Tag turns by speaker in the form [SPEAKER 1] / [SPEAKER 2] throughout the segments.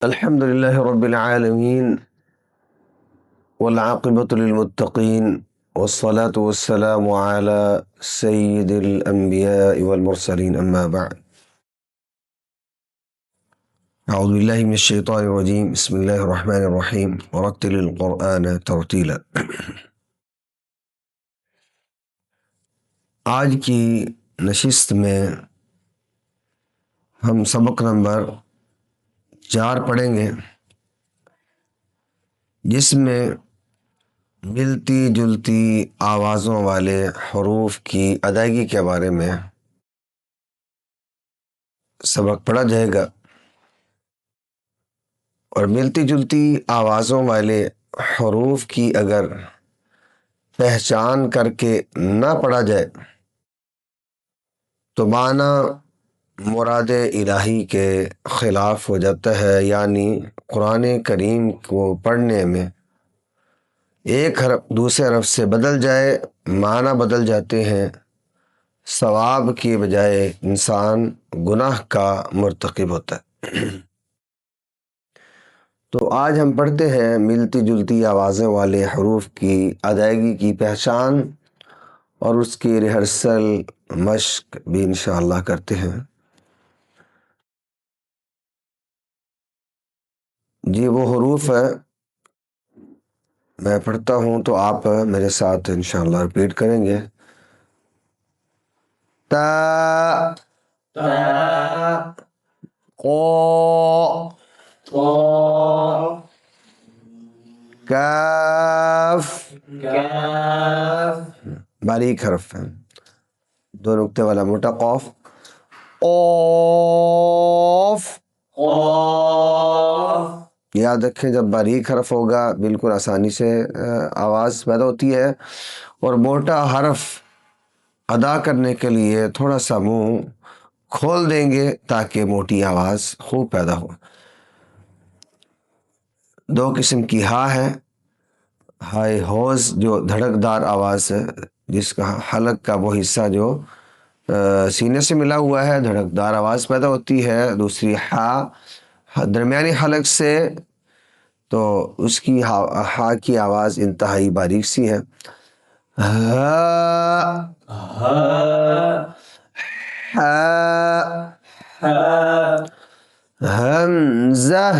[SPEAKER 1] الحمد لله رب العالمين والعاقبة للمتقين والصلاة والسلام على سيد الأنبياء والمرسلين أما بعد أعوذ بالله من الشيطان الرجيم بسم الله الرحمن الرحيم ورتل القرآن ترتيلا. آج کی نشست میں ہم سبق نمبر 4 پڑھیں گے، جس میں ملتی جلتی آوازوں والے حروف کی ادائیگی کے بارے میں سبق پڑھا جائے گا. اور ملتی جلتی آوازوں والے حروف کی اگر پہچان کر کے نہ پڑھا جائے تو معنی مراد الہی کے خلاف ہو جاتا ہے، یعنی قرآن کریم کو پڑھنے میں ایک حرف دوسرے حرف سے بدل جائے، معنی بدل جاتے ہیں، ثواب کی بجائے انسان گناہ کا مرتکب ہوتا ہے. تو آج ہم پڑھتے ہیں ملتی جلتی آوازیں والے حروف کی ادائیگی کی پہچان، اور اس کی ریہرسل مشق بھی انشاءاللہ کرتے ہیں. جی وہ حروف ہے، میں پڑھتا ہوں تو آپ میرے ساتھ انشاءاللہ ریپیٹ کریں گے. تا قو کاف باریک حرف ہے، 2 نقطے والا موٹا قاف. قاف یاد رکھیں، جب باریک حرف ہوگا بالکل آسانی سے آواز پیدا ہوتی ہے، اور موٹا حرف ادا کرنے کے لیے تھوڑا سا منہ کھول دیں گے تاکہ موٹی آواز خوب پیدا ہو. 2 قسم کی ہا ہے، ہائے ہوز جو دھڑکدار آواز ہے، جس کا حلق کا وہ حصہ جو سینے سے ملا ہوا ہے، دھڑکدار آواز پیدا ہوتی ہے. دوسری ہا درمیانی حلق سے، تو اس کی ہا کی آواز انتہائی باریک سی ہے. ہا ہمزہ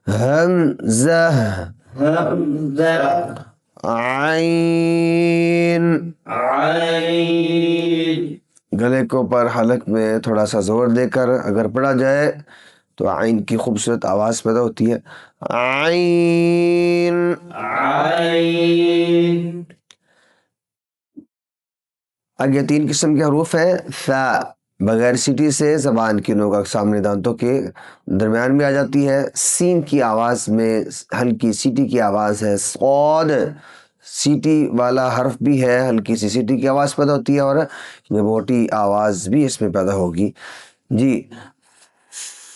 [SPEAKER 1] ہمزہ عین گلے کو پر حلق میں تھوڑا سا زور دے کر اگر پڑھا جائے تو عین کی خوبصورت آواز پیدا ہوتی ہے. عین آگے 3 قسم کے حروف ہیں. ثا بغیر سیٹی سے زبان کی نوک سامنے دانتوں کے درمیان میں آ جاتی ہے. سین کی آواز میں ہلکی سیٹی کی آواز ہے. صاد سیٹی والا حرف بھی ہے، ہلکی سی سیٹی کی آواز پیدا ہوتی ہے، اور یہ موٹی آواز بھی اس میں پیدا ہوگی. جی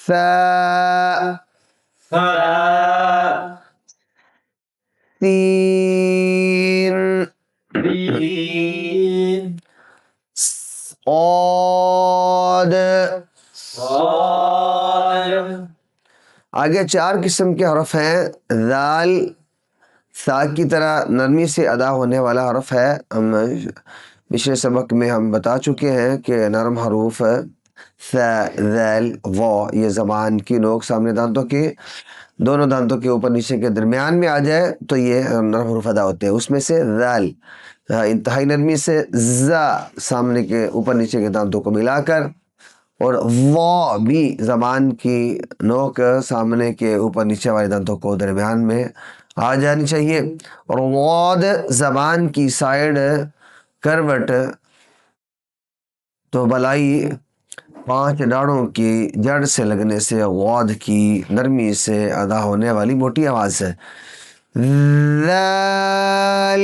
[SPEAKER 1] ثا سین صاد. آگے 4 قسم کے حرف ہیں. ذال سا کی طرح نرمی سے ادا ہونے والا حرف ہے. ہم پچھلے سبق میں ہم بتا چکے ہیں کہ نرم حروف ثا ذال وا، یہ زبان کی نوک سامنے دانتوں کے دونوں دانتوں کے اوپر نیچے کے درمیان میں آ جائے تو یہ نرم حروف ادا ہوتے ہیں. اس میں سے ذال انتہائی نرمی سے، زا سامنے کے اوپر نیچے کے دانتوں کو ملا کر، اور وا بھی زبان کی نوک سامنے کے اوپر نیچے والے دانتوں کو درمیان میں آ جانی چاہیے. اور واد زبان کی سائیڈ کروٹ، تو بلائی 5 ڈاڑوں کی جڑ سے لگنے سے واد کی نرمی سے ادا ہونے والی موٹی آواز ہے. ذال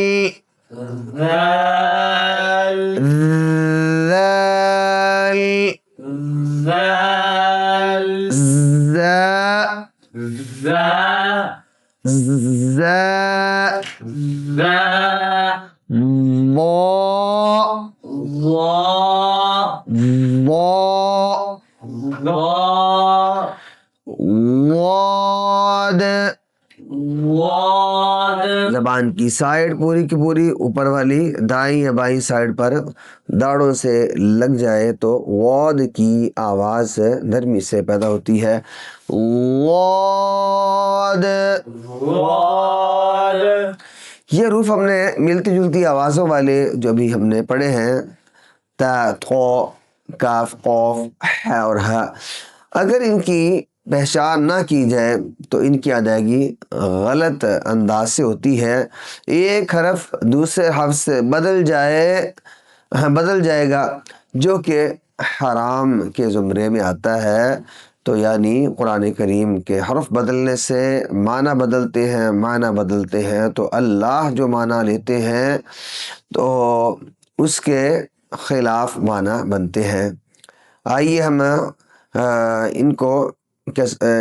[SPEAKER 1] زبان کی سائڈ پوری کی پوری اوپر والی دائیں یا بائیں سائڈ پر داڑوں سے لگ جائے تو واد کی آواز نرمی سے پیدا ہوتی ہے. واد. یہ حروف ہم نے ملتی جلتی آوازوں والے جو بھی ہم نے پڑھے ہیں تا، تھو، کاف، قوف، ح اور ہ، اگر ان کی پہچان نہ کی جائے تو ان کی ادائیگی غلط انداز سے ہوتی ہے. ایک حرف دوسرے حرف سے بدل جائے گا جو کہ حرام کے زمرے میں آتا ہے. تو یعنی قرآن کریم کے حرف بدلنے سے معنی بدلتے ہیں تو اللہ جو معنی لیتے ہیں تو اس کے خلاف معنی بنتے ہیں. آئیے ہم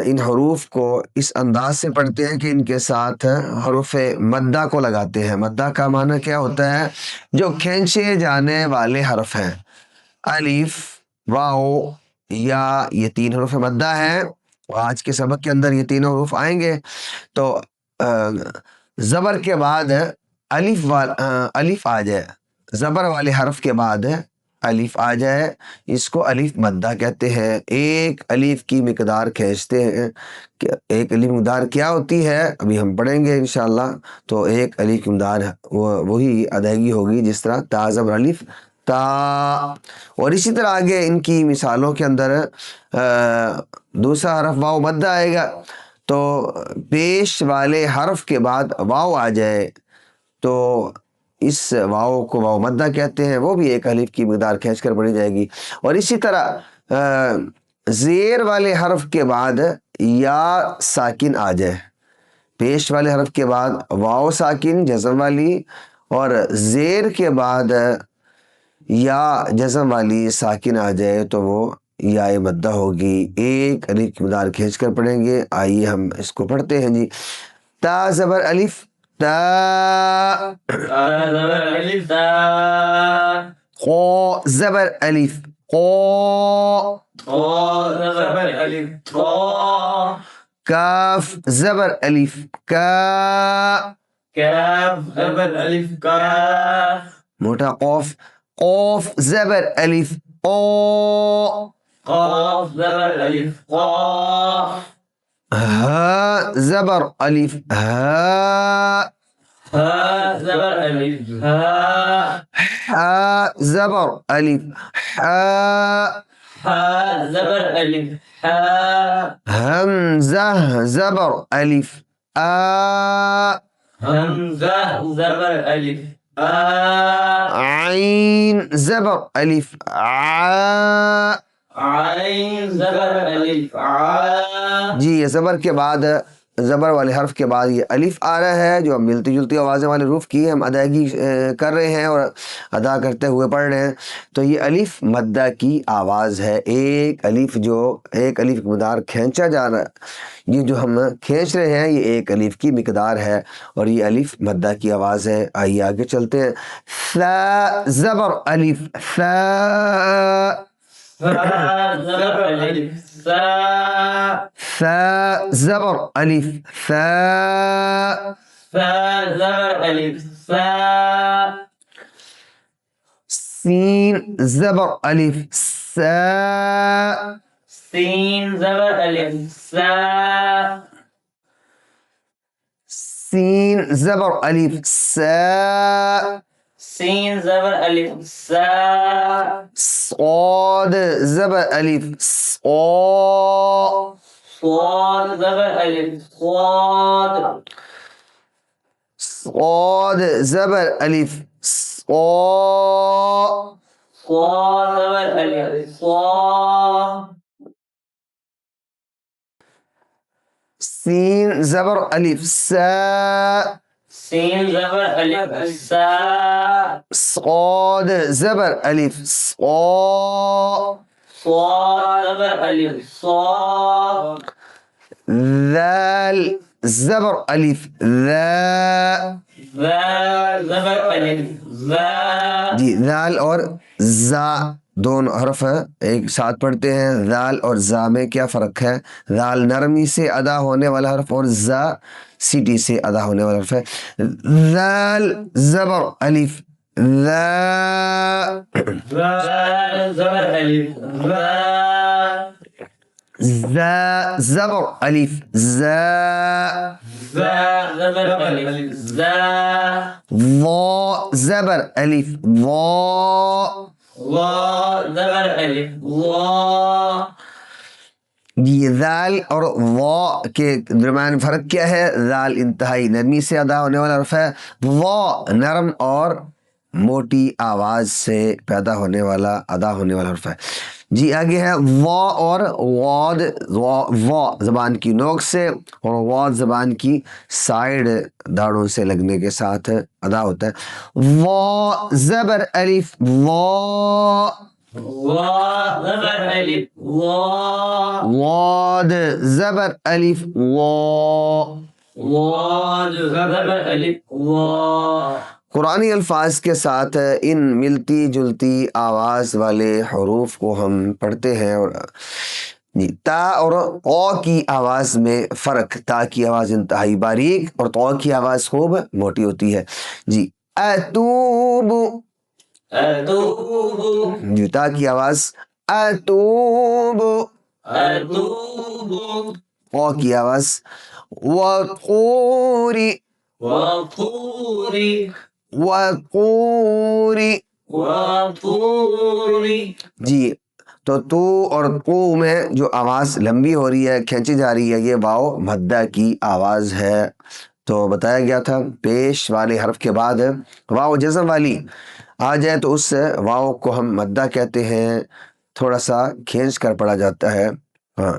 [SPEAKER 1] ان حروف کو اس انداز سے پڑھتے ہیں کہ ان کے ساتھ حروف مدہ کو لگاتے ہیں. مدہ کا معنی کیا ہوتا ہے؟ جو کھینچے جانے والے حرف ہیں. الف، واو، یا، یہ 3 حروف مدہ ہیں. آج کے سبق کے اندر یہ 3 حروف آئیں گے. تو زبر کے بعد الف آ جائے، زبر والے حرف کے بعد الف آ جائے، اس کو الف مدہ کہتے ہیں. ایک الف کی مقدار کھینچتے ہیں. ایک الف مقدار کیا ہوتی ہے ابھی ہم پڑھیں گے انشاءاللہ. تو ایک الف کی مقدار وہی ادائیگی ہوگی جس طرح تا زبر الف تا. اور اسی طرح آگے ان کی مثالوں کے اندر دوسرا حرف واو مدہ آئے گا تو پیش والے حرف کے بعد واو آ جائے تو اس واو کو واو مدہ کہتے ہیں. وہ بھی ایک الف کی مقدار کھینچ کر پڑھی جائے گی. اور اسی طرح زیر والے حرف کے بعد یا ساکن آ جائے، پیش والے حرف کے بعد واو ساکن جزم والی اور زیر کے بعد یا جزم والی ساکن آ جائے تو وہ یا مدہ ہوگی. ایک الف کی مقدار کھینچ کر پڑھیں گے. آئیے ہم اس کو پڑھتے ہیں جی. تا زبر الف تا، خو زبر الف خو، کاف زبر الف کا، موٹا قوف، قوف زبر الف قو، ہا زبر الف ہا، ہا زبر الف ہا، حمزہ زبر الف آ، عین زبر الف عا. جی یہ زبر کے بعد، زبر والے حرف کے بعد یہ الف آ رہا ہے جو ملتی جلتی آوازیں والے حروف کی ہم ادائیگی کر رہے ہیں اور ادا کرتے ہوئے پڑھ رہے ہیں. تو یہ الف مدہ کی آواز ہے. ایک الف کی مقدار کھینچا جا رہا ہے، یہ جو ہم کھینچ رہے ہیں یہ ایک الف کی مقدار ہے اور یہ الف مدہ کی آواز ہے. آئیے آگے چلتے ہیں. ثا زبر الف ثا، ثا زبر الف ثا، سین زبر الف سا، سین زبر الف سا، صاد زبر الف صا، صاد زبر الف صا، سین زبر الف سا، صاد زبر الف صا، ذال زبر الف ذا، جی ذال اور زا دونوں حرف ایک ساتھ پڑھتے ہیں. ذال اور زا میں کیا فرق ہے؟ ذال نرمی سے ادا ہونے والا حرف اور زا سیٹی سے ادا ہونے والا حرف ہے. ذال زبر الف ذا،
[SPEAKER 2] زبر الف
[SPEAKER 1] زا زبر الف زا،
[SPEAKER 2] زبر الف
[SPEAKER 1] ضا زبر الف ضا.
[SPEAKER 2] زبر الف
[SPEAKER 1] یہ ذال اور ضا کے درمیان فرق کیا ہے؟ ذال انتہائی نرمی سے ادا ہونے والا حرف ہے، ضا نرم اور موٹی آواز سے پیدا ہونے والا ادا ہونے والا حرف ہے. جی آگے ہے وا اور واد. وا زبان کی نوک سے اور واد زبان کی سائیڈ داڑوں سے لگنے کے ساتھ ادا ہوتا ہے. وا زبر الف وا،
[SPEAKER 2] زبر الف
[SPEAKER 1] واد زبر الف وا.
[SPEAKER 2] زبر الف
[SPEAKER 1] قرآنی الفاظ کے ساتھ ان ملتی جلتی آواز والے حروف کو ہم پڑھتے ہیں. اور تا اور قو کی آواز میں فرق، تا کی آواز انتہائی باریک اور قو کی آواز خوب موٹی ہوتی ہے. جی اتوب، جی تا کی آواز اتوب، قو کی آواز وقوری، وقوری. جی تو اور قو میں جو آواز لمبی ہو رہی ہے، کھینچی جا رہی ہے، یہ واو مدہ کی آواز ہے. تو بتایا گیا تھا پیش والے حرف کے بعد واو جزم والی آ جائے تو اس واو کو ہم مدہ کہتے ہیں، تھوڑا سا کھینچ کر پڑھا جاتا ہے. ہاں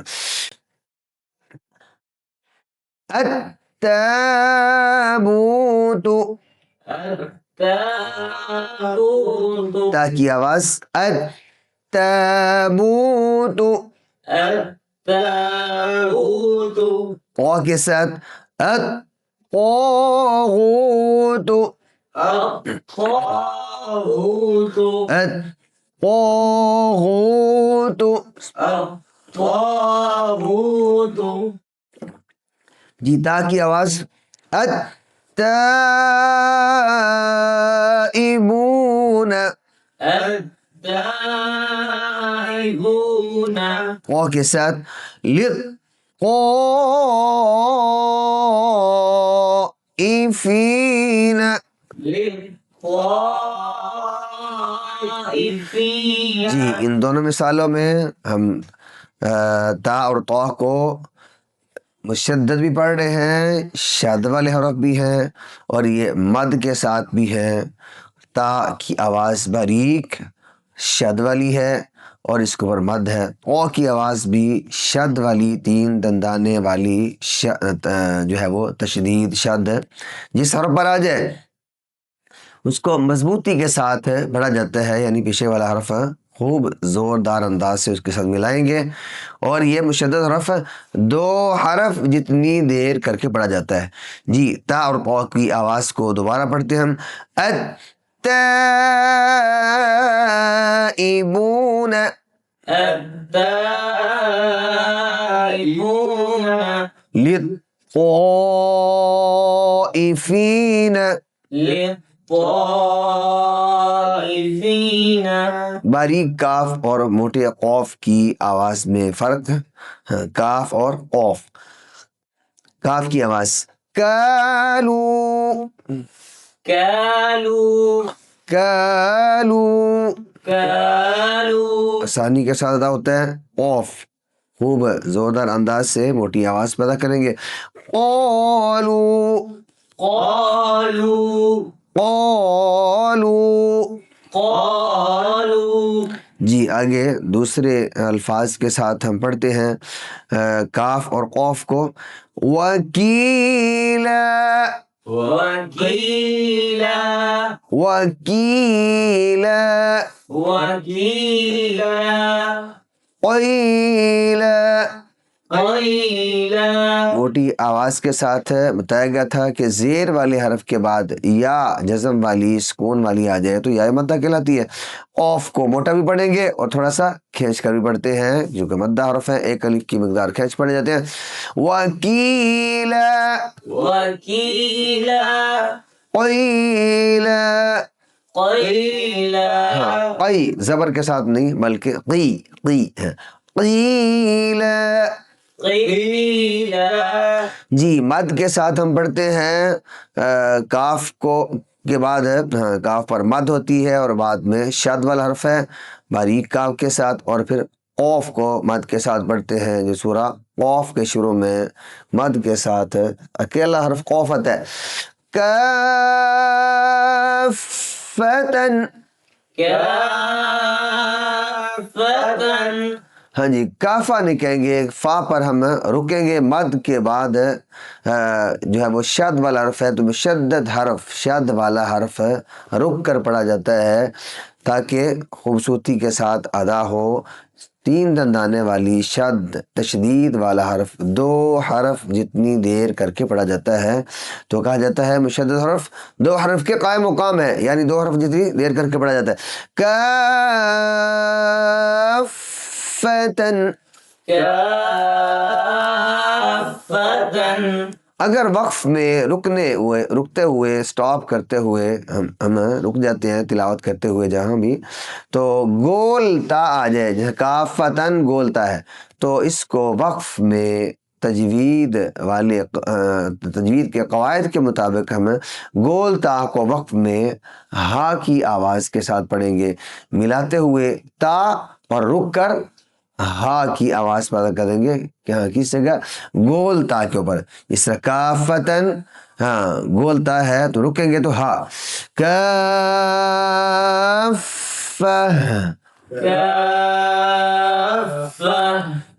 [SPEAKER 1] التابوت، تا کی آواز التابوت، قو کے ساتھ الطاغوت، الطاغوت. جی تا کی آواز التائبون، قو کے ساتھ للطائفین. جی ان دونوں مثالوں میں ہم تا اور طا کو مشدد بھی پڑھ رہے ہیں، شد والے حرف بھی ہیں اور یہ مد کے ساتھ بھی ہیں. تا کی آواز باریک شد والی ہے اور اس کے اوپر مد ہے. قو کی آواز بھی شد والی، تین دندانے والی جو ہے وہ تشدید شد جس حرف پر آ جائے اس کو مضبوطی کے ساتھ پڑھا جاتا ہے، یعنی پیچھے والا حرف خوب زوردار انداز سے اس کے ساتھ ملائیں گے. اور یہ مشدد حرف دو حرف جتنی دیر کر کے پڑھا جاتا ہے. جی تا اور قو کی آواز کو دوبارہ پڑھتے ہیں ہم. التائبون، للطائفین، باریک کاف اور موٹے قوف کی آواز میں فرق. کاف اور قوف. کاف کی آواز کالو، آسانی کے ساتھ ادا ہوتا ہے. قوف خوب زوردار انداز سے موٹی آواز پیدا کریں گے. قالو، جی آگے دوسرے الفاظ کے ساتھ ہم پڑھتے ہیں کاف اور قوف کو. وکیلا، قیلا،
[SPEAKER 2] قيلا
[SPEAKER 1] موٹی آواز کے ساتھ بتایا گیا تھا کہ زیر والے حرف کے بعد یا جزم والی سکون والی آ جائے تو یا مدہ کہلاتی ہے. اوف کو موٹا بھی پڑھیں گے اور تھوڑا سا کھینچ کر بھی پڑھتے ہیں جو کہ مدہ حرف ہے. ایک الف کی مقدار کھینچ پڑے جاتے ہیں. وکیلا
[SPEAKER 2] وكيلا
[SPEAKER 1] قیلا.
[SPEAKER 2] قيلا
[SPEAKER 1] قی زبر کے ساتھ نہیں بلکہ قی ہے. قیلا.
[SPEAKER 2] قيلا
[SPEAKER 1] جی مد کے ساتھ ہم پڑھتے ہیں کاف کو کے بعد کاف پر مد ہوتی ہے اور بعد میں شد والا حرف ہے باریک کاف کے ساتھ, اور پھر قوف کو مد کے ساتھ پڑھتے ہیں جو سورہ قوف کے شروع میں مد کے ساتھ اکیلا حرف قوف آتا ہے. کافتن.
[SPEAKER 2] كافة
[SPEAKER 1] ہاں جی کافا نہیں کہیں گے, فا پر ہم رکیں گے. مد کے بعد جو ہے وہ شد والا حرف ہے تو مشدد حرف شد والا حرف رک کر پڑھا جاتا ہے تاکہ خوبصورتی کے ساتھ ادا ہو. 3 دندانے والی شد تشدید والا حرف 2 حرف جتنی دیر کر کے پڑھا جاتا ہے تو کہا جاتا ہے مشدد حرف. 2 حرف کے قائم مقام ہے یعنی 2 حرف جتنی دیر کر کے پڑھا جاتا ہے. کافتن.
[SPEAKER 2] كافة
[SPEAKER 1] اگر وقف میں رکتے ہوئے سٹاپ کرتے ہوئے ہم رک جاتے ہیں تلاوت کرتے ہوئے جہاں بھی تو گول تا آ جائے جیسے کافتن گول تا ہے تو اس کو وقف میں تجوید کے قواعد کے مطابق ہم گول تا کو وقف میں ہا کی آواز کے ساتھ پڑھیں گے ملاتے ہوئے تا اور رک کر ہا کی آواز پیدا کریں گے کہ ہاں کس جگہ گول تا کے اوپر. اس طرح کافتن ہاں گول تا ہے تو رکیں گے تو ہا.
[SPEAKER 2] كافة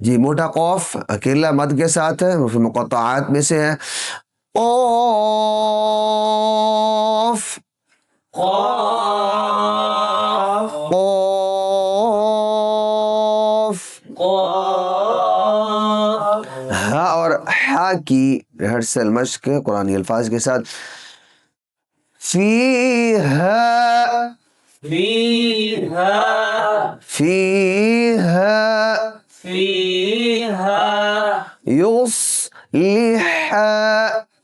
[SPEAKER 1] جی موٹا قوف اکیلا مد کے ساتھ ہے حروف مقطعات میں سے ہے. قوف
[SPEAKER 2] قاف
[SPEAKER 1] قوف.
[SPEAKER 2] قاف
[SPEAKER 1] ہا اور ہا کی ریہرسل مشق قرآنی الفاظ کے ساتھ. فیہا
[SPEAKER 2] فيها
[SPEAKER 1] فیہا
[SPEAKER 2] فيها
[SPEAKER 1] یصلح.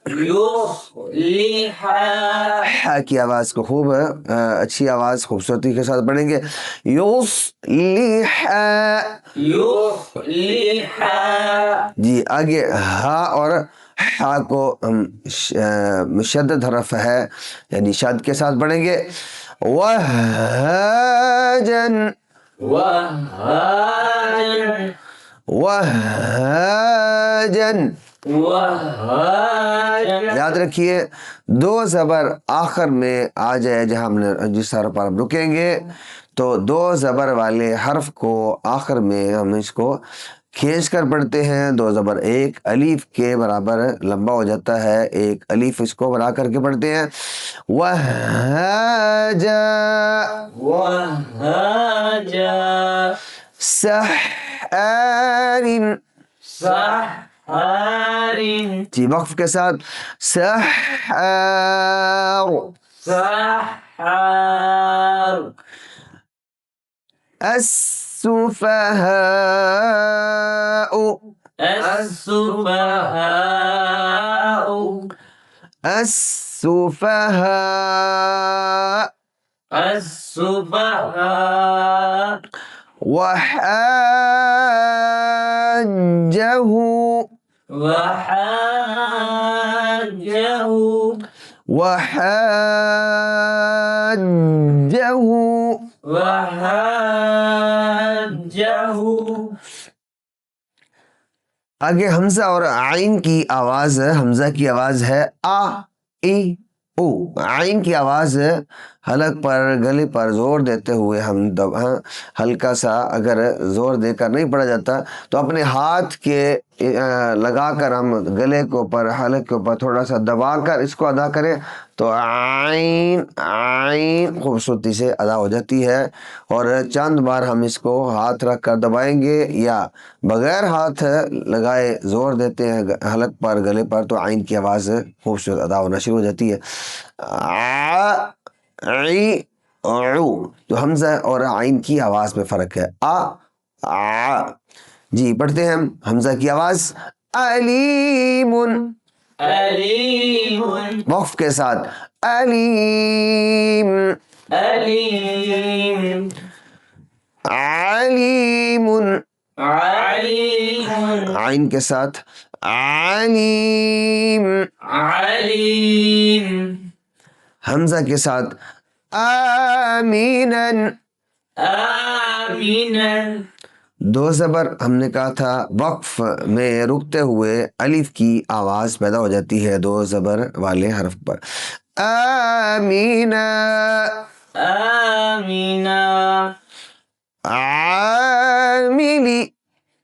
[SPEAKER 2] يصلح
[SPEAKER 1] ہا کی آواز کو خوب اچھی آواز خوبصورتی کے ساتھ پڑھیں گے. یصلح.
[SPEAKER 2] يصلح
[SPEAKER 1] جی آگے ہا اور ہا کو مشدد حرف ہے یعنی شد کے ساتھ پڑھیں گے. وہاجن
[SPEAKER 2] وهاجا
[SPEAKER 1] وہاجن.
[SPEAKER 2] وهاجا
[SPEAKER 1] یاد رکھیے 2 زبر آخر میں آ جائے جہاں ہم نے جس حرف پر ہم رکیں گے تو 2 زبر والے حرف کو آخر میں ہم اس کو کھینچ کر پڑھتے ہیں. 2 زبر ایک الف کے برابر لمبا ہو جاتا ہے, ایک الف اس کو بڑھا کر کے پڑھتے ہیں. وہاجا
[SPEAKER 2] وهاجا
[SPEAKER 1] سحار.
[SPEAKER 2] سحار
[SPEAKER 1] جی وقف کے ساتھ سحار.
[SPEAKER 2] سحار
[SPEAKER 1] السفهاء
[SPEAKER 2] السفهاء
[SPEAKER 1] السفهاء.
[SPEAKER 2] السفهاء
[SPEAKER 1] وحاجه
[SPEAKER 2] وحاجه
[SPEAKER 1] وحاجه.
[SPEAKER 2] وحاجه
[SPEAKER 1] آگے حمزہ اور عین کی آواز حمزہ کی آواز ہے آ ای او. عین کی آواز حلق پر گلے پر زور دیتے ہوئے ہم ہلکا سا اگر زور دے کر نہیں پڑھا جاتا تو اپنے ہاتھ کے لگا کر ہم گلے کے اوپر حلق کے اوپر تھوڑا سا دبا کر اس کو ادا کریں تو عین عین خوبصورتی سے ادا ہو جاتی ہے. اور چند بار ہم اس کو ہاتھ رکھ کر دبائیں گے یا بغیر ہاتھ لگائے زور دیتے ہیں حلق پر گلے پر تو عین کی آواز خوبصورت ادا ہونا شروع ہو جاتی ہے. عی عو تو حمزہ اور عین کی آواز میں فرق ہے. جی پڑھتے ہیں ہم حمزہ کی آواز علیم
[SPEAKER 2] علیم
[SPEAKER 1] وقف کے ساتھ علیم
[SPEAKER 2] علیم
[SPEAKER 1] علیم
[SPEAKER 2] علیم
[SPEAKER 1] عین کے ساتھ علیم
[SPEAKER 2] علیم
[SPEAKER 1] حمزہ کے ساتھ آمیناً
[SPEAKER 2] آمین
[SPEAKER 1] دو زبر ہم نے کہا تھا وقف میں رکتے ہوئے الف کی آواز پیدا ہو جاتی ہے دو زبر والے حرف پر. آمینہ
[SPEAKER 2] آمین
[SPEAKER 1] عاملی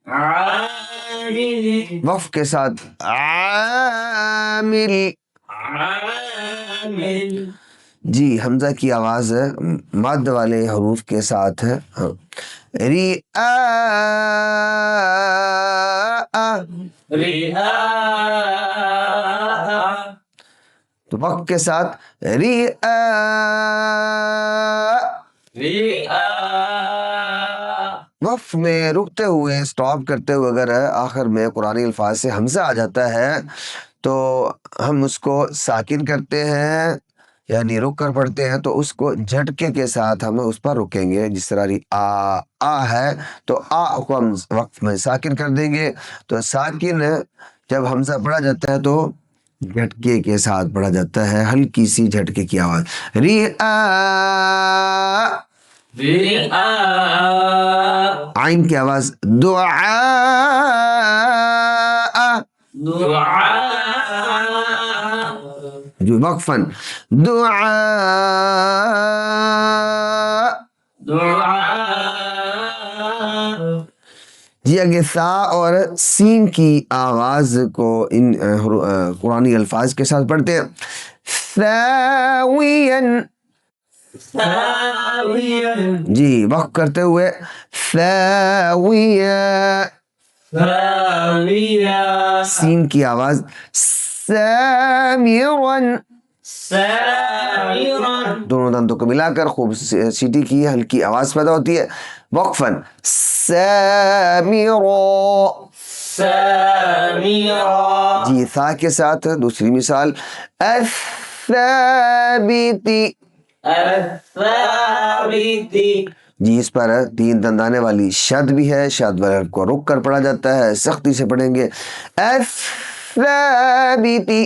[SPEAKER 2] عامل
[SPEAKER 1] وقف کے ساتھ عامل.
[SPEAKER 2] عامل
[SPEAKER 1] جی حمزہ کی آواز مد والے حروف کے ساتھ ری
[SPEAKER 2] ریا
[SPEAKER 1] تو وقف کے ساتھ ری
[SPEAKER 2] ریا
[SPEAKER 1] وقف میں رکتے ہوئے سٹاپ کرتے ہوئے اگر آخر میں قرآنی الفاظ سے حمزہ آ جاتا ہے تو ہم اس کو ساکن کرتے ہیں یعنی رک کر پڑھتے ہیں تو اس کو جھٹکے کے ساتھ ہم اس پر رکیں گے. جس طرح آ ہے تو آ کو ہم وقف میں ساکن کر دیں گے تو ساکن جب حمزہ پڑھا جاتا ہے تو جھٹکے کے ساتھ پڑھا جاتا ہے ہلکی سی جھٹکے کی آواز. ری
[SPEAKER 2] ریا
[SPEAKER 1] عین کی آواز دعا
[SPEAKER 2] دعاء
[SPEAKER 1] جو وقفاً دعا
[SPEAKER 2] دعاء
[SPEAKER 1] جی اگے سا اور سین کی آواز کو ان قرآنی الفاظ کے ساتھ پڑھتے ہیں. ثاویاً
[SPEAKER 2] ثاويا
[SPEAKER 1] جی وقف کرتے ہوئے ثاویہ
[SPEAKER 2] ثاويا
[SPEAKER 1] سین کی آواز سامراً
[SPEAKER 2] سامرا
[SPEAKER 1] دونوں دندوں کو ملا کر خوب سیٹی کی ہلکی آواز پیدا ہوتی ہے. وقفاً سامرا
[SPEAKER 2] سامرا
[SPEAKER 1] جی ثا کے ساتھ دوسری مثال الثابتی
[SPEAKER 2] الثابت
[SPEAKER 1] جی اس پر تین دندانے والی شد بھی ہے. شد والے کو رک کر پڑھا جاتا ہے سختی سے پڑھیں گے الثابتی.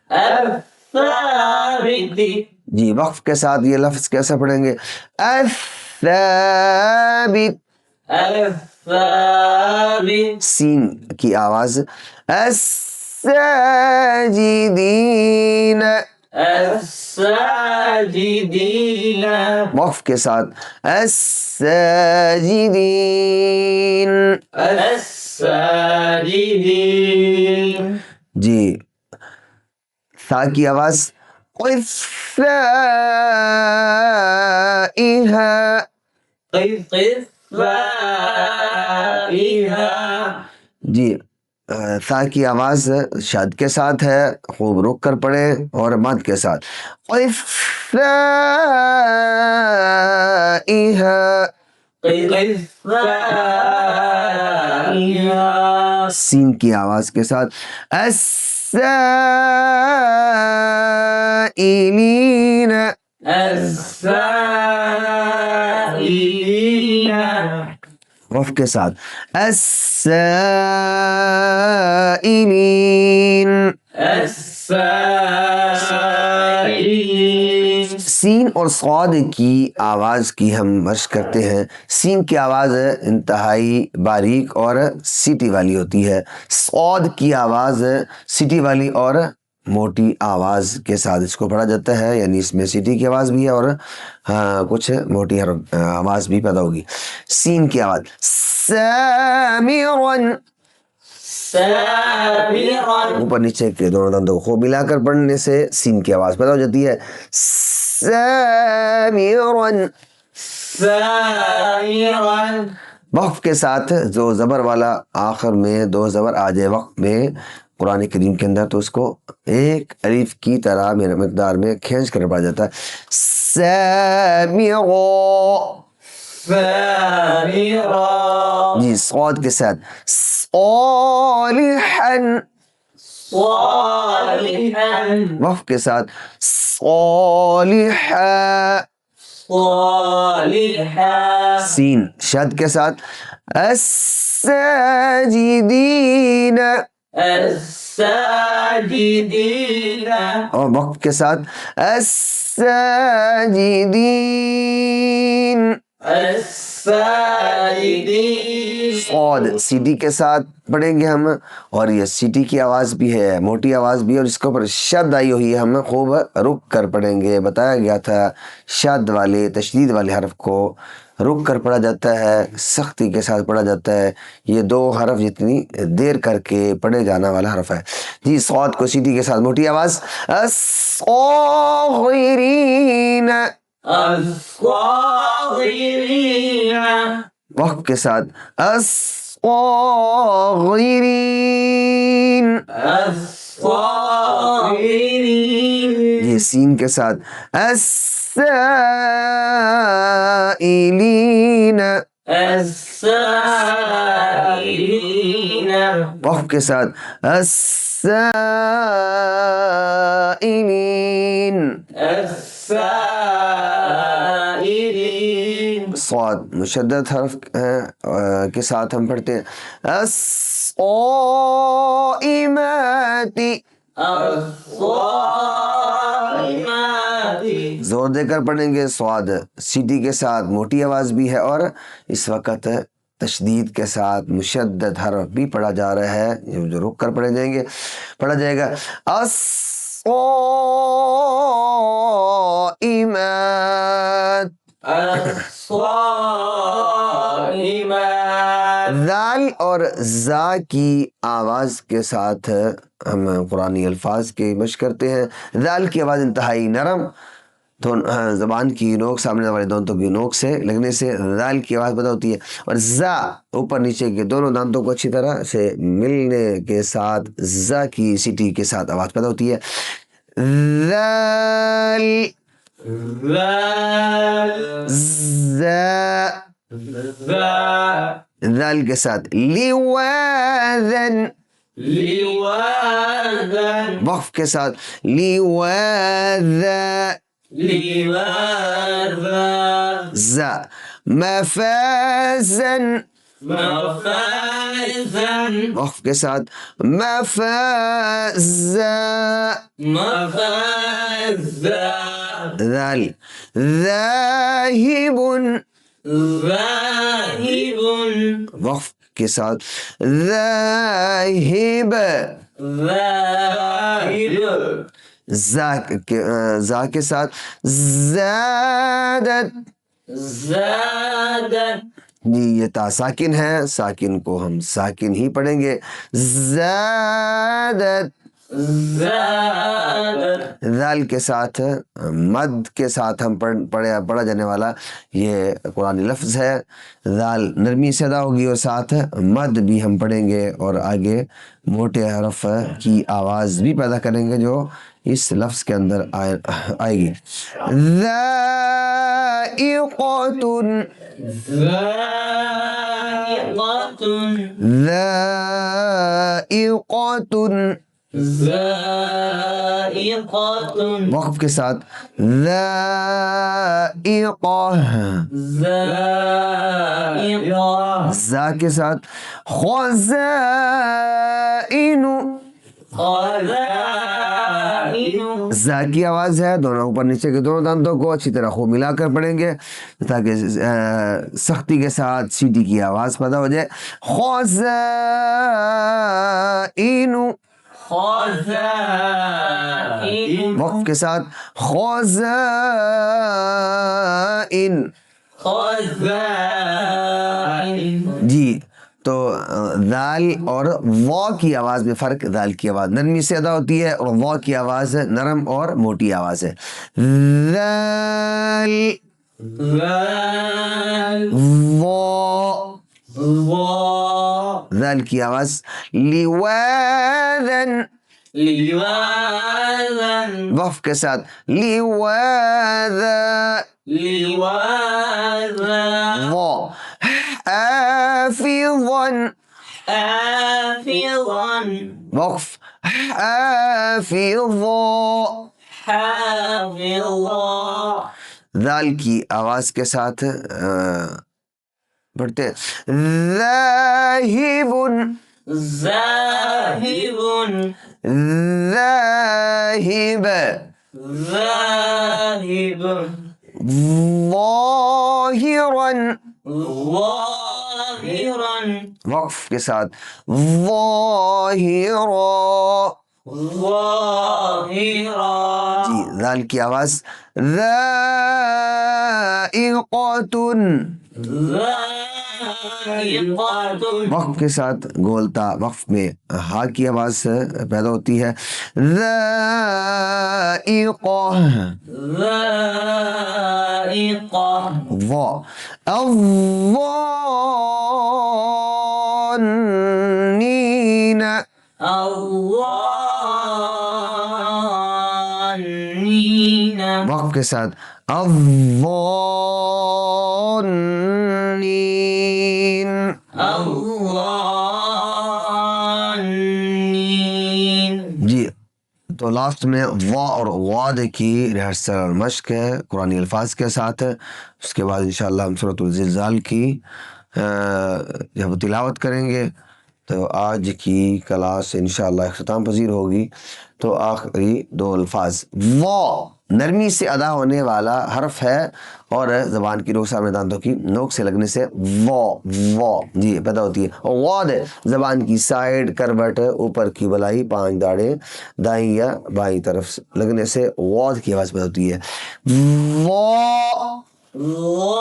[SPEAKER 2] الثابت
[SPEAKER 1] جی وقف کے ساتھ یہ لفظ کیسے پڑھیں گے الثابت
[SPEAKER 2] الثابت
[SPEAKER 1] سین کی آواز الساجدین
[SPEAKER 2] الساجدين
[SPEAKER 1] وقف کے ساتھ الساجدین.
[SPEAKER 2] الساجدين
[SPEAKER 1] جی ثا کی آواز قِثَّائِهَا
[SPEAKER 2] قِثَّائِهَا
[SPEAKER 1] جی ثا کی آواز شد کے ساتھ ہے خوب رک کر پڑھیں اور مد کے ساتھ قِثَّائِهَا
[SPEAKER 2] قِثَّائِهَا
[SPEAKER 1] سین کی آواز کے ساتھ السائلین
[SPEAKER 2] السائلين
[SPEAKER 1] وقف کے ساتھ السائلین.
[SPEAKER 2] السائلين
[SPEAKER 1] سین اور صاد کی آواز کی ہم مشق کرتے ہیں. سین کی آواز انتہائی باریک اور سیٹی والی ہوتی ہے. صاد کی آواز سیٹی والی اور موٹی آواز کے ساتھ اس کو پڑھا جاتا ہے، یعنی اس میں سیٹی کی آواز بھی ہے اور کچھ موٹی آواز بھی پیدا ہوگی۔ سین کی آواز سامرن،
[SPEAKER 2] سامرن،
[SPEAKER 1] اوپر نیچے کے دونوں دندوں کو ملا کر پڑھنے سے سین کی آواز پیدا ہو جاتی ہے۔ سامرن،
[SPEAKER 2] سامرن،
[SPEAKER 1] وقف کے ساتھ جو زبر والا آخر میں دو زبر آ جائے وقف میں قرآن کریم کے اندر، تو اس کو ایک الف کی طرح مقدار میں کھینچ کر پڑھا جاتا ہے۔ سامرو،
[SPEAKER 2] سامرا،
[SPEAKER 1] جی صاد کے ساتھ صالحاً،
[SPEAKER 2] صالحا،
[SPEAKER 1] وقف کے ساتھ صالحا،
[SPEAKER 2] صالحا،
[SPEAKER 1] سین شد کے ساتھ الساجدین،
[SPEAKER 2] الساجدین،
[SPEAKER 1] اور وقف کے ساتھ الساجدین،
[SPEAKER 2] الساجدین،
[SPEAKER 1] صاد سیٹی کے ساتھ پڑھیں گے ہم، اور یہ سیٹی کی آواز بھی ہے، موٹی آواز بھی ہے، اور اس کے اوپر شد آئی ہوئی ہے، ہم خوب رک کر پڑھیں گے۔ بتایا گیا تھا شد والے تشدید والے حرف کو رک کر پڑھا جاتا ہے، سختی کے ساتھ پڑھا جاتا ہے۔ یہ دو حرف جتنی دیر کر کے پڑھے جانا والا حرف ہے۔ جی صاد کو سیٹی کے ساتھ موٹی آواز الصاغرین،
[SPEAKER 2] الصاغرین،
[SPEAKER 1] وقف کے ساتھ الصاغرین،
[SPEAKER 2] الصاغرین،
[SPEAKER 1] یہ سین کے ساتھ السائلین،
[SPEAKER 2] السائلین،
[SPEAKER 1] وقف کے ساتھ السائلین،
[SPEAKER 2] السائلین،
[SPEAKER 1] صاد مشدد حرف کے ساتھ ہم پڑھتے ہیں الصائمات،
[SPEAKER 2] الصائمات،
[SPEAKER 1] زور دے کر پڑھیں گے۔ صاد سیٹی کے ساتھ موٹی آواز بھی ہے، اور اس وقت تشدید کے ساتھ مشدد حرف بھی پڑھا جا رہا ہے، جو رک کر پڑھے جائیں گے، پڑھا جائے گا الصائمات،
[SPEAKER 2] الصائمات،
[SPEAKER 1] ذال اور زا کی آواز کے ساتھ ہم قرآنی الفاظ کی مشق کرتے ہیں۔ ذال کی آواز انتہائی نرم، زبان کی نوک سامنے والے دانتوں کی نوک سے لگنے سے ذال کی آواز پیدا ہوتی ہے، اور زا اوپر نیچے کے دونوں دانتوں کو اچھی طرح سے ملنے کے ساتھ زا کی سیٹی کے ساتھ آواز پیدا ہوتی ہے۔ ذال،
[SPEAKER 2] ذال،
[SPEAKER 1] زا، ذال کے ساتھ لیواذن،
[SPEAKER 2] لیواذن،
[SPEAKER 1] وقف کے ساتھ لیواذا،
[SPEAKER 2] لیواذن،
[SPEAKER 1] زا مفازن،
[SPEAKER 2] مفازن،
[SPEAKER 1] وقف کے ساتھ مفازا،
[SPEAKER 2] مفازا،
[SPEAKER 1] ذال ذاہب،
[SPEAKER 2] ذاہب،
[SPEAKER 1] وقف کے ساتھ ذاہب،
[SPEAKER 2] ذاہب،
[SPEAKER 1] زا کے ساتھ زادت،
[SPEAKER 2] زادت،
[SPEAKER 1] جی یہ تا ساکن ہے، ساکن کو ہم ساکن ہی پڑھیں گے۔ زادت،
[SPEAKER 2] زادت،
[SPEAKER 1] ذال کے ساتھ مد کے ساتھ ہم پڑھا جانے والا یہ قرآنی لفظ ہے۔ ذال نرمی سے ادا ہوگی، اور ساتھ مد بھی ہم پڑھیں گے، اور آگے موٹے حرف کی آواز بھی پیدا کریں گے جو اس لفظ کے اندر آئے گی۔ ذائقۃ،
[SPEAKER 2] ذائقۃ،
[SPEAKER 1] ذائقۃ،
[SPEAKER 2] ذائقۃ،
[SPEAKER 1] وقف کے ساتھ ذائقہ،
[SPEAKER 2] ذائقہ،
[SPEAKER 1] زا کے ساتھ خزائن،
[SPEAKER 2] خزائن،
[SPEAKER 1] زا کی آواز ہے، دونوں اوپر نیچے کے دونوں دانتوں کو اچھی طرح خوب ملا کر پڑھیں گے تاکہ سختی کے ساتھ سیٹی کی آواز پیدا ہو جائے۔ خزائن،
[SPEAKER 2] خزائن،
[SPEAKER 1] وقف کے ساتھ خزائن.
[SPEAKER 2] خزائن.
[SPEAKER 1] جی تو ذال اور وا کی آواز میں فرق. ذال کی آواز نرمی سے ادا ہوتی ہے اور وا کی آواز نرم اور موٹی آواز ہے. ذال
[SPEAKER 2] ذال.
[SPEAKER 1] وا.
[SPEAKER 2] وا.
[SPEAKER 1] ذال کی آواز. لواذن.
[SPEAKER 2] لواذن.
[SPEAKER 1] وقف کے ساتھ لواذا.
[SPEAKER 2] لواذا.
[SPEAKER 1] وا. حافظا.
[SPEAKER 2] حافظا.
[SPEAKER 1] وقف حافظا.
[SPEAKER 2] حافظا.
[SPEAKER 1] ذال کی آواز کے ساتھ پڑھتے ہیں ذاہب.
[SPEAKER 2] ذاہب.
[SPEAKER 1] ذاہب.
[SPEAKER 2] ذاہب.
[SPEAKER 1] ظاہرا.
[SPEAKER 2] ظاہرا.
[SPEAKER 1] وقف کے ساتھ ظاہرا.
[SPEAKER 2] ظاہرا.
[SPEAKER 1] جی ذال کی آواز. ذائقۃ.
[SPEAKER 2] ذائقۃ.
[SPEAKER 1] وقف کے ساتھ گولتا. وقف میں ہا کی آواز پیدا ہوتی ہے. ذائقہ.
[SPEAKER 2] ذائقہ.
[SPEAKER 1] وا. الظانین.
[SPEAKER 2] الظانین.
[SPEAKER 1] وقف کے ساتھ الظانین.
[SPEAKER 2] الظانین.
[SPEAKER 1] جی تو لاسٹ میں وا اور واد کی ریہرسل اور مشق ہے قرآنی الفاظ کے ساتھ. اس کے بعد انشاءاللہ ہم سورۃ الزلزال کی جب تلاوت کریں گے تو آج کی کلاس انشاءاللہ اختتام پذیر ہوگی. تو آخری دو الفاظ. وا نرمی سے ادا ہونے والا حرف ہے اور زبان کی نوک سامنے دانتوں کی نوک سے لگنے سے وا جی پیدا ہوتی ہے. اور واد زبان کی سائیڈ کروٹ اوپر کی بلائی 5 داڑیں دائیں یا بائیں طرف لگنے سے واد کی آواز پیدا ہوتی ہے. وا وا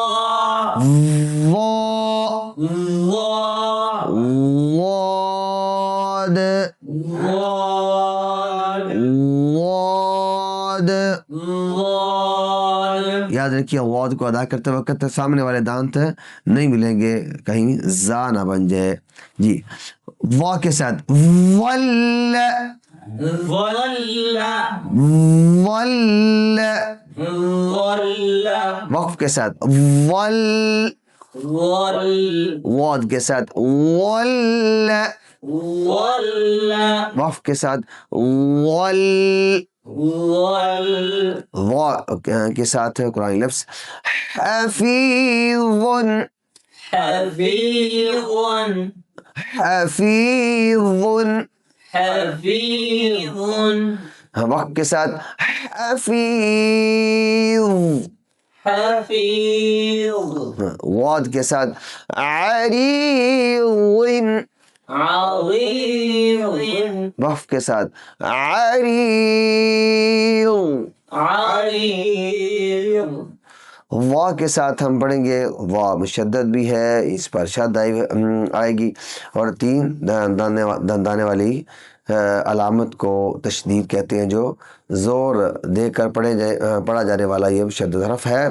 [SPEAKER 1] واد واد. یاد رکھیے واد کو ادا کرتے وقت سامنے والے دانت نہیں ملیں گے کہیں زا نہ بن جائے. جی وا کے ساتھ ول.
[SPEAKER 2] ول.
[SPEAKER 1] ول.
[SPEAKER 2] ول.
[SPEAKER 1] وقف کے ساتھ ول.
[SPEAKER 2] ول.
[SPEAKER 1] واد کے ساتھ ول.
[SPEAKER 2] ول.
[SPEAKER 1] وقف کے ساتھ ول.
[SPEAKER 2] ول.
[SPEAKER 1] وا کے ساتھ قرآن لفظ حفیظ.
[SPEAKER 2] حفیظ.
[SPEAKER 1] حفیظ.
[SPEAKER 2] حفیظ.
[SPEAKER 1] وقف کے ساتھ حفیظ.
[SPEAKER 2] حفیظ.
[SPEAKER 1] واد کے ساتھ عریض.
[SPEAKER 2] عظیم.
[SPEAKER 1] وقف کے ساتھ عریض.
[SPEAKER 2] عظیم.
[SPEAKER 1] وا کے ساتھ ہم پڑھیں گے وا مشدد بھی ہے اس پر شد آئے گی اور 3 دانے والی علامت کو تشدید کہتے ہیں جو زور دے کر پڑھا جانے والا یہ مشدد حرف ہے.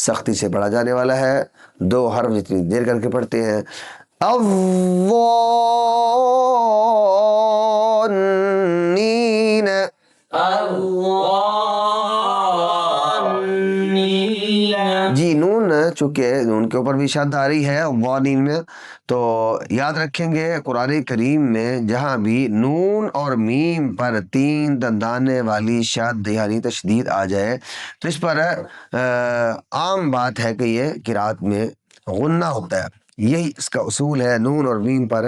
[SPEAKER 1] سختی سے پڑھا جانے والا ہے. 2 حرف جتنی دیر کر کے پڑھتے ہیں. الظانین.
[SPEAKER 2] الظانین.
[SPEAKER 1] جی نون چونکہ نون کے اوپر بھی شد آ رہی ہے وانین میں تو یاد رکھیں گے قرآن کریم میں جہاں بھی نون اور میم پر 3 دندانے والی شد یعنی تشدید آ جائے تو اس پر عام بات ہے کہ یہ قرات میں غنہ ہوتا ہے. یہی اس کا اصول ہے. نون اور میم پر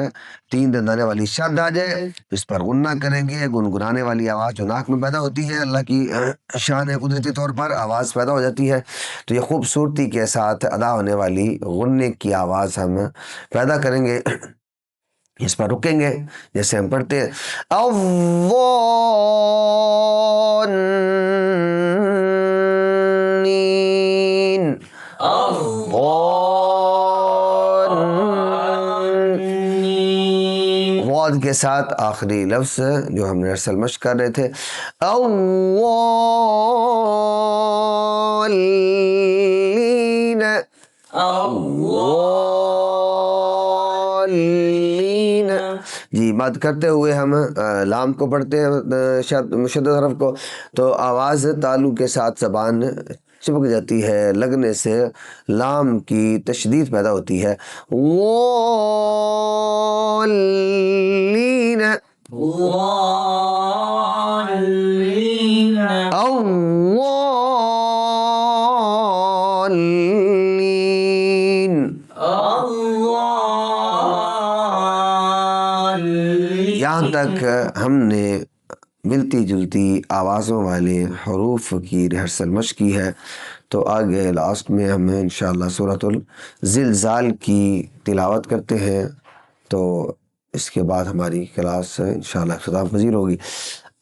[SPEAKER 1] 3 دندانے والی شد آ جائے تو اس پر غنہ کریں گے. گنگنانے والی آواز جو ناک میں پیدا ہوتی ہے اللہ کی شان ہے قدرتی طور پر آواز پیدا ہو جاتی ہے تو یہ خوبصورتی کے ساتھ ادا ہونے والی غنے کی آواز ہم پیدا کریں گے. اس پر رکیں گے جیسے ہم پڑھتے ہیں الضالین، غاد کے ساتھ آخری لفظ جو ہم نے ارسل مشق کر رہے تھے الضالین، الضالین، جی مد کرتے ہوئے ہم لام کو پڑھتے ہیں مشدد حرف کو، تو آواز تالو کے ساتھ زبان چپک جاتی ہے، لگنے سے لام کی تشدید پیدا ہوتی ہے واللین،
[SPEAKER 2] واللین،
[SPEAKER 1] الضالین،
[SPEAKER 2] الضالین۔
[SPEAKER 1] یہاں تک ہم نے ملتی جلتی آوازوں والے حروف کی ریہرسل مشق کی ہے، تو آگے لاسٹ میں ہم انشاءاللہ سورۃ الزلزال کی تلاوت کرتے ہیں، تو اس کے بعد ہماری کلاس انشاءاللہ اختتام پذیر ہوگی۔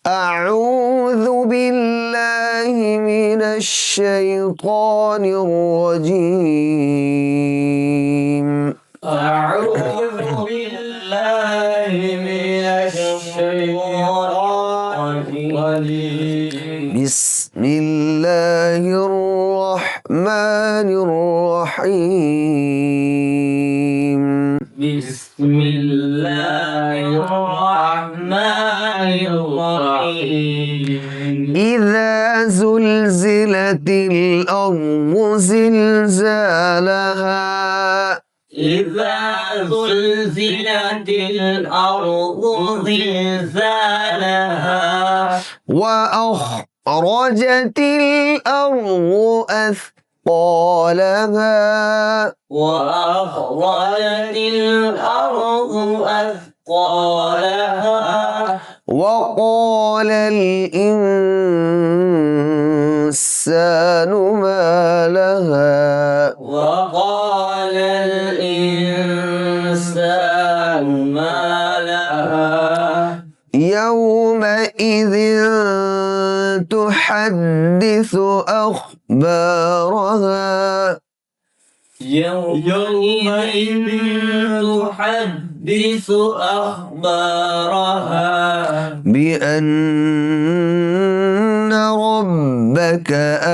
[SPEAKER 1] اعوذ باللہ من الشیطان الرجیم،
[SPEAKER 2] أعوذ بالله من الشيطان الرجيم،
[SPEAKER 1] بسم اللہ الرحمن الرحیم،
[SPEAKER 2] بسم الله الرحمن الرحيم،
[SPEAKER 1] اذا زلزلت الارض زلزالها،
[SPEAKER 2] إذا زلزلت الأرض زلزالها،
[SPEAKER 1] وأخرجت الأرض أثقالها،
[SPEAKER 2] وأخرجت الأرض أثقالها،
[SPEAKER 1] وقال الإنسان ما لها،
[SPEAKER 2] وقال الإنسان ما لها،
[SPEAKER 1] يومئذ تحدث أخبارها،
[SPEAKER 2] يومئذ تحدث أخبارها،
[SPEAKER 1] بأن ربك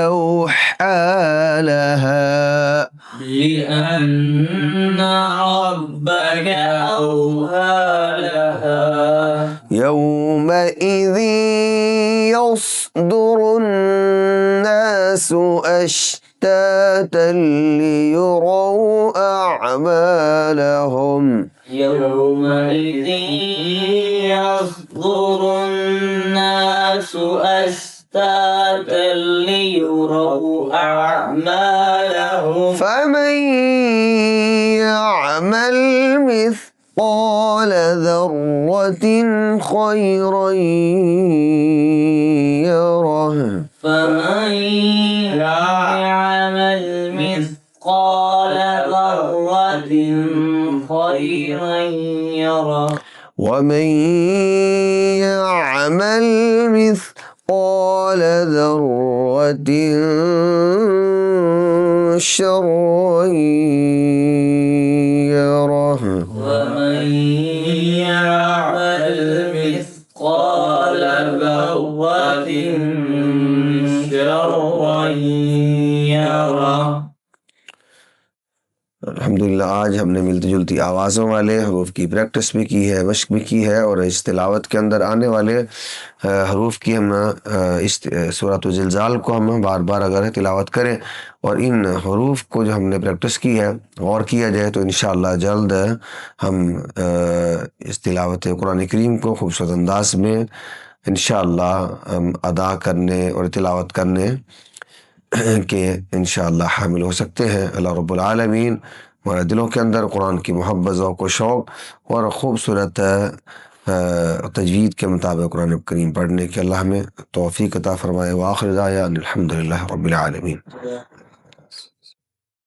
[SPEAKER 1] أوحى لها،
[SPEAKER 2] بأن ربك أوحى لها،
[SPEAKER 1] يومئذ يصدر الناس أشتاتا ليروا أعمالهم،
[SPEAKER 2] يومئذ يصدر الناس أشتاتا ليروا أعمالهم،
[SPEAKER 1] فمن يعمل مثقال ذرة خيرا يره،
[SPEAKER 2] فمن يعمل مثقال ذرة خيرا يره،
[SPEAKER 1] ومن يعمل مثقال ذرة شرا يره،
[SPEAKER 2] ومن يعمل مثقال ذرة شرا يره۔
[SPEAKER 1] الحمدللہ آج ہم نے ملتی جلتی آوازوں والے حروف کی پریکٹس بھی کی ہے، مشق بھی کی ہے، اور اس تلاوت کے اندر آنے والے حروف کی ہم اس سورۃ الزلزال کو ہم بار بار اگر تلاوت کریں اور ان حروف کو جو ہم نے پریکٹس کی ہے غور کیا جائے، تو انشاءاللہ جلد ہم اس تلاوت قرآن کریم کو خوبصورت انداز میں انشاءاللہ ہم ادا کرنے اور تلاوت کرنے کہ انشاءاللہ حامل ہو سکتے ہیں۔ اللہ رب العالمین ہمارے دلوں کے اندر قرآن کی محبت، ذوق و شوق اور خوبصورت تجوید کے مطابق قرآن کریم پڑھنے کی اللہ ہمیں توفیق عطا فرمائے۔ وآخر دعوانا الحمدللہ رب العالمین۔